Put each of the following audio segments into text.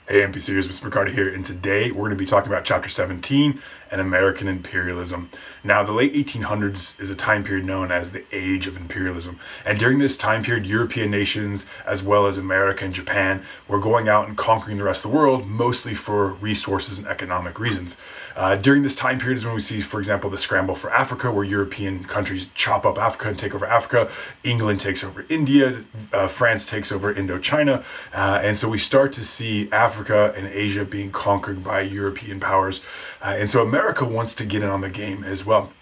Hey, NPCers, Mr. McCarty here, and today we're going to be talking about Chapter 17 and American Imperialism. Now, the late 1800s is a time period known as the Age of Imperialism, and during this time period, European nations, as well as America and Japan, were going out and conquering the rest of the world, mostly for resources and economic reasons. During this time period is when we see, for example, the scramble for Africa, where European countries chop up Africa and take over Africa. England takes over India, France takes over Indochina, and so we start to see Africa and Asia being conquered by European powers. And so America wants to get in on the game as well.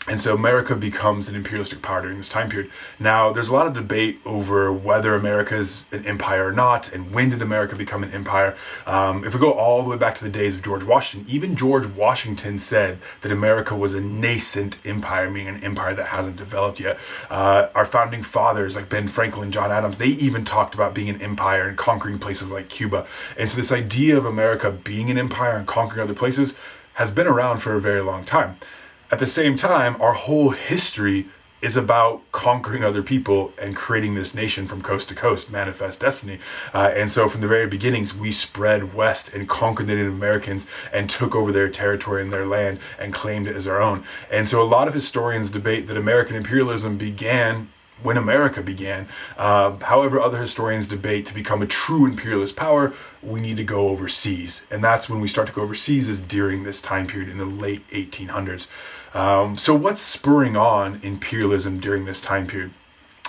And so America becomes an imperialistic power during this time period. Now, there's a lot of debate over whether America is an empire or not, and when did America become an empire. If we go all the way back to the days of George Washington, even George Washington said that America was a nascent empire, meaning an empire that hasn't developed yet. Our founding fathers, like Ben Franklin, John Adams, they even talked about being an empire and conquering places like Cuba. And so this idea of America being an empire and conquering other places has been around for a very long time. At the same time, our whole history is about conquering other people and creating this nation from coast to coast, manifest destiny. And so from the very beginnings, we spread west and conquered the Native Americans and took over their territory and their land and claimed it as our own. And so a lot of historians debate that American imperialism began when America began. However, other historians debate to become a true imperialist power, we need to go overseas. And that's when we start to go overseas, is during this time period in the late 1800s. So what's spurring on imperialism during this time period?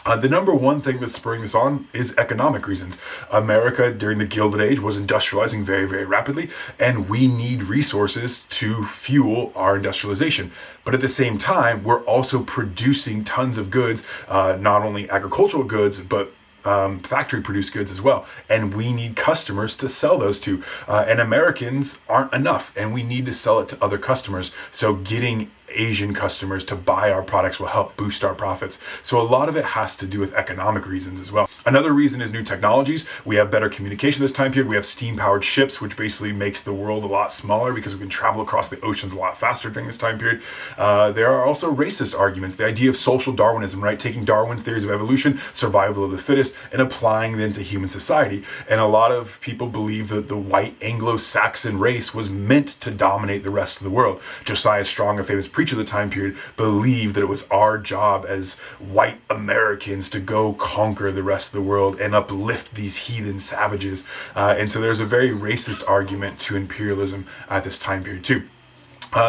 The number one thing that's spurring this on is economic reasons. America during the Gilded Age was industrializing very, very rapidly, and we need resources to fuel our industrialization. But at the same time, we're also producing tons of goods, not only agricultural goods, but factory produced goods as well. And we need customers to sell those to. And Americans aren't enough, and we need to sell it to other customers. So getting Asian customers to buy our products will help boost our profits. So a lot of it has to do with economic reasons as well. Another reason is new technologies. We have better communication this time period. We have steam-powered ships, which basically makes the world a lot smaller because we can travel across the oceans a lot faster during this time period. There are also racist arguments. The idea of social Darwinism, right? Taking Darwin's theories of evolution, survival of the fittest, and applying them to human society. And a lot of people believe that the white Anglo-Saxon race was meant to dominate the rest of the world. Josiah Strong, a famous preacher of the time period, believed that it was our job as white Americans to go conquer the rest of the world and uplift these heathen savages. And so there's a very racist argument to imperialism at this time period too.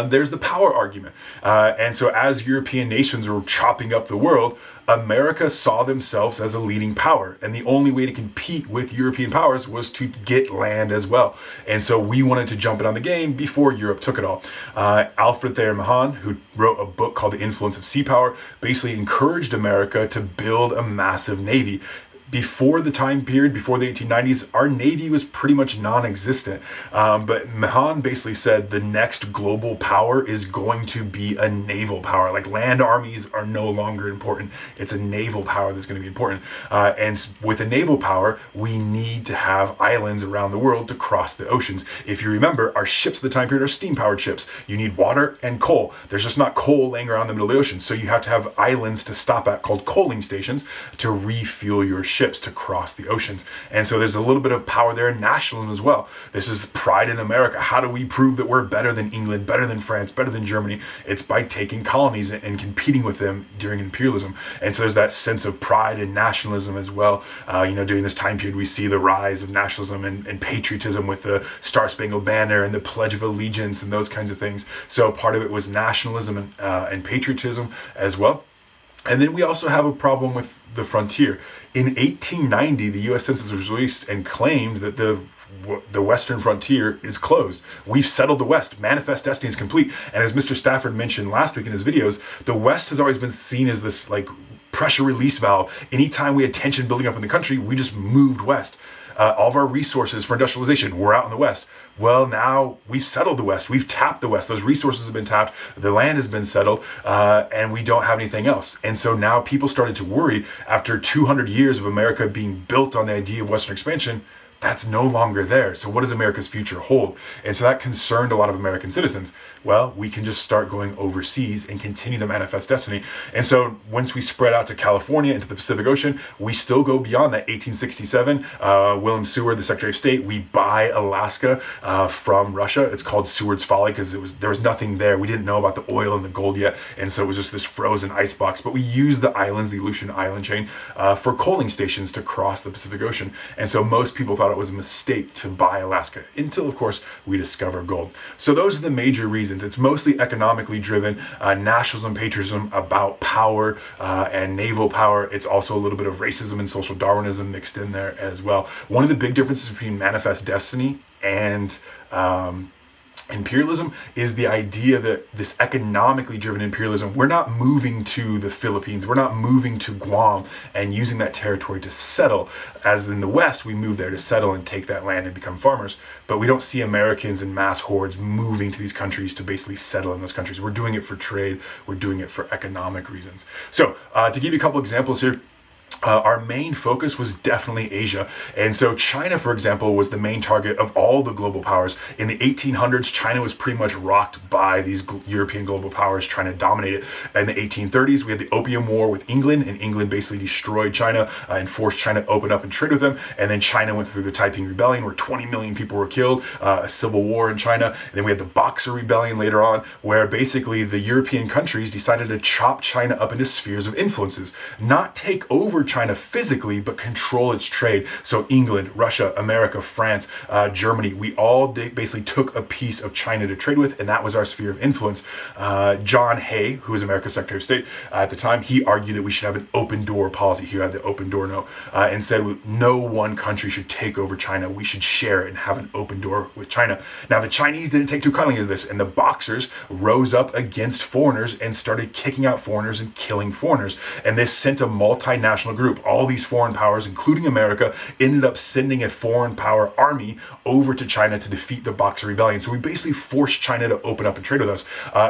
There's the power argument. And so as European nations were chopping up the world, America saw themselves as a leading power. And the only way to compete with European powers was to get land as well. And so we wanted to jump in on the game before Europe took it all. Alfred Thayer Mahan, who wrote a book called The Influence of Sea Power, basically encouraged America to build a massive navy. Before the time period, before the 1890s, our Navy was pretty much non-existent. But Mahan basically said the next global power is going to be a naval power. Like land armies are no longer important. It's a naval power that's going to be important. And with a naval power, we need to have islands around the world to cross the oceans. If you remember, our ships at the time period are steam-powered ships. You need water and coal. There's just not coal laying around in the middle of the ocean. So you have to have islands to stop at called coaling stations to refuel your ships to cross the oceans. And so there's a little bit of power there in nationalism as well. This is pride in America. How do we prove that we're better than England, better than France, better than Germany? It's by taking colonies and competing with them during imperialism. And so there's that sense of pride and nationalism as well. During this time period, we see the rise of nationalism and patriotism with the Star Spangled Banner and the Pledge of Allegiance and those kinds of things. So part of it was nationalism and patriotism as well. And then we also have a problem with the frontier. In 1890, the U.S. Census was released and claimed that the western frontier is closed. We've settled the West. Manifest destiny is complete. And as Mr. Stafford mentioned last week in his videos, the West has always been seen as this like pressure release valve. Anytime we had tension building up in the country, we just moved west. All of our resources for industrialization were out in the West. Well, now we've settled the West. We've tapped the West. Those resources have been tapped. The land has been settled, and we don't have anything else. And so now people started to worry after 200 years of America being built on the idea of Western expansion, that's no longer there. So what does America's future hold? And so that concerned a lot of American citizens. Well, we can just start going overseas and continue to manifest destiny. And so once we spread out to California, into the Pacific Ocean, we still go beyond that. 1867, William Seward, the Secretary of State, we buy Alaska from Russia. It's called Seward's Folly because there was nothing there. We didn't know about the oil and the gold yet. And so it was just this frozen icebox. But we used the islands, the Aleutian Island chain, for coaling stations to cross the Pacific Ocean. And so most people thought it was a mistake to buy Alaska until, of course, we discover gold. So those are the major reasons. It's mostly economically driven, nationalism, patriotism, about power and naval power. It's also a little bit of racism and social Darwinism mixed in there as well. One of the big differences between manifest destiny and imperialism is the idea that this economically driven imperialism, we're not moving to the Philippines, we're not moving to Guam and using that territory to settle. As in the West, we move there to settle and take that land and become farmers, but we don't see Americans in mass hordes moving to these countries to basically settle in those countries. We're doing it for trade, we're doing it for economic reasons. So to give you a couple examples here, our main focus was definitely Asia. And so China, for example, was the main target of all the global powers. In the 1800s, China was pretty much rocked by these European global powers trying to dominate it. In the 1830s, we had the Opium War with England, and England basically destroyed China and forced China to open up and trade with them. And then China went through the Taiping Rebellion, where 20 million people were killed, a civil war in China. And then we had the Boxer Rebellion later on, where basically the European countries decided to chop China up into spheres of influences, not take over China physically, but control its trade. So England, Russia, America, France, Germany, we all basically took a piece of China to trade with, and that was our sphere of influence. John Hay, who was America's Secretary of State at the time, he argued that we should have an open door policy. He had the open door note and said no one country should take over China. We should share it and have an open door with China. Now, the Chinese didn't take too kindly to this, and the Boxers rose up against foreigners and started kicking out foreigners and killing foreigners. And this sent a multinational group. All these foreign powers, including America, ended up sending a foreign power army over to China to defeat the Boxer Rebellion. So we basically forced China to open up and trade with us.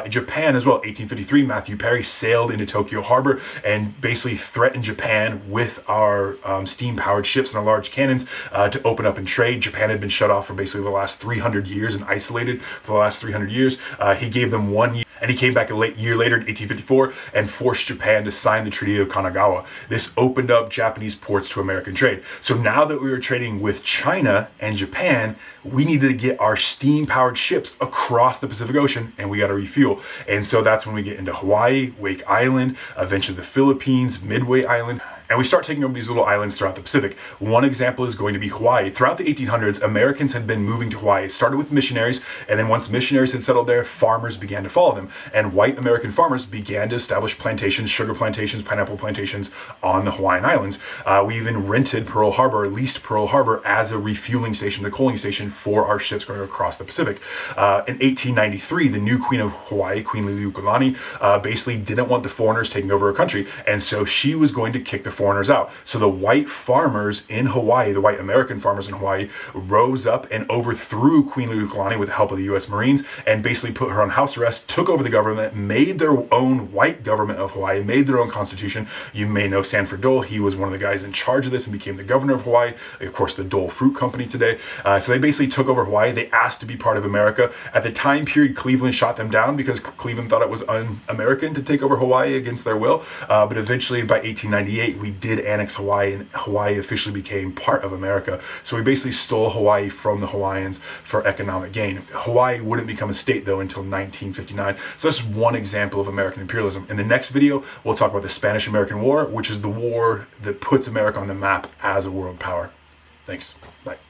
Japan as well, 1853, Matthew Perry sailed into Tokyo Harbor and basically threatened Japan with our steam-powered ships and our large cannons to open up and trade. Japan had been shut off for basically the last 300 years and isolated for the last 300 years. He gave them 1 year. And he came back a year later in 1854 and forced Japan to sign the Treaty of Kanagawa. This opened up Japanese ports to American trade. So now that we were trading with China and Japan, we needed to get our steam-powered ships across the Pacific Ocean, and we got to refuel. And so that's when we get into Hawaii, Wake Island, eventually the Philippines, Midway Island. And we start taking over these little islands throughout the Pacific. One example is going to be Hawaii. Throughout the 1800s, Americans had been moving to Hawaii. It started with missionaries, and then once missionaries had settled there, farmers began to follow them. And white American farmers began to establish plantations, sugar plantations, pineapple plantations on the Hawaiian Islands. We even rented Pearl Harbor, leased Pearl Harbor as a refueling station, a coaling station for our ships going across the Pacific. In 1893, the new Queen of Hawaii, Queen Liliuokalani, basically didn't want the foreigners taking over her country, and so she was going to kick the foreigners out. So the white farmers in Hawaii, the white American farmers in Hawaii, rose up and overthrew Queen Liliuokalani with the help of the U.S. Marines and basically put her on house arrest, took over the government, made their own white government of Hawaii, made their own constitution. You may know Sanford Dole. He was one of the guys in charge of this and became the governor of Hawaii. Of course, the Dole Fruit Company today. So they basically took over Hawaii. They asked to be part of America. At the time period, Cleveland shot them down because Cleveland thought it was un-American to take over Hawaii against their will. But eventually, by 1898, we did annex Hawaii, and Hawaii officially became part of America. So we basically stole Hawaii from the Hawaiians for economic gain. Hawaii wouldn't become a state, though, until 1959. So that's one example of American imperialism. In the next video, we'll talk about the Spanish-American War, which is the war that puts America on the map as a world power. Thanks. Bye.